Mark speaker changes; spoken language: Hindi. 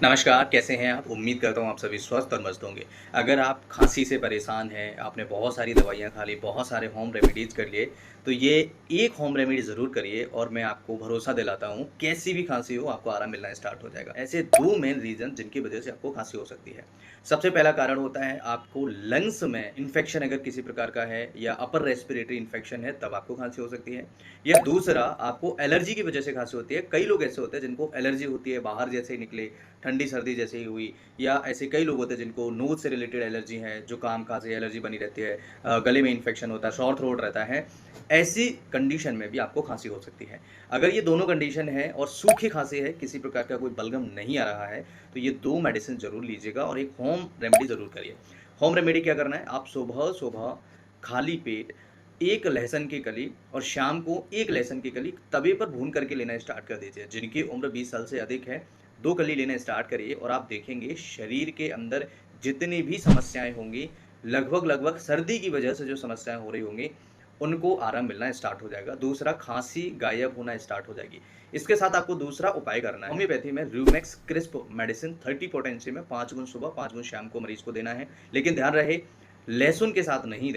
Speaker 1: नमस्कार, कैसे हैं आप? उम्मीद करता हूँ आप सभी स्वस्थ और मस्त होंगे। अगर आप खाँसी से परेशान हैं, आपने बहुत सारी दवाइयाँ खा ली, बहुत सारे होम रेमेडीज़ कर लिए, तो ये एक होम रेमेडी ज़रूर करिए और मैं आपको भरोसा दिलाता हूँ, कैसी भी खाँसी हो आपको आराम मिलना स्टार्ट हो जाएगा। ऐसे 2 मेन रीज़न जिनकी वजह से आपको खाँसी हो सकती है। सबसे पहला कारण होता है आपको लंग्स में इन्फेक्शन अगर किसी प्रकार का है या अपर रेस्पिरेटरी इन्फेक्शन है, तब आपको खाँसी हो सकती है। या दूसरा आपको एलर्जी की वजह से खाँसी होती है। कई लोग ऐसे होते हैं जिनको एलर्जी होती है, बाहर जैसे ही निकले ठंडी-सर्दी जैसे ही हुई या ऐसे कई लोग होते हैं जिनको नोज़ से रिलेटेड एलर्जी है, जुकाम, खाँसी एलर्जी बनी रहती है, गले में इन्फेक्शन होता है, सोर थ्रोट रहता है। ऐसी कंडीशन में भी आपको खाँसी हो सकती है। अगर ये दोनों कंडीशन है और सूखी खाँसी है, किसी प्रकार का कोई बलगम नहीं आ रहा है, तो ये 2 मेडिसिन ज़रूर लीजिएगा और एक होम रेमेडी ज़रूर करिए। होम रेमेडी क्या करना है, आप सुबह-सुबह खाली पेट 1 लहसुन की कली और शाम को 1 लहसुन की कली तवे पर भून करके लेना स्टार्ट कर दीजिए। जिनकी उम्र 20 साल से अधिक है, 2 कली लेना स्टार्ट करिए और आप देखेंगे शरीर के अंदर जितनी भी समस्याएँ होंगी, लगभग-लगभग सर्दी की वजह से जो समस्याएँ हो रही होंगी, उनको आराम मिलना स्टार्ट हो जाएगा। दूसरा खाँसी गायब होना स्टार्ट हो जाएगी। इसके साथ आपको दूसरा उपाय करना है। होम्योपैथी में र्यूमेक्स क्रिस्प मेडिसिन 30 पोटेंसी में 5 गुण सुबह, 5 गुण शाम को मरीज़ को देना है। लेकिन ध्यान रहे लहसुन के साथ नहीं दें।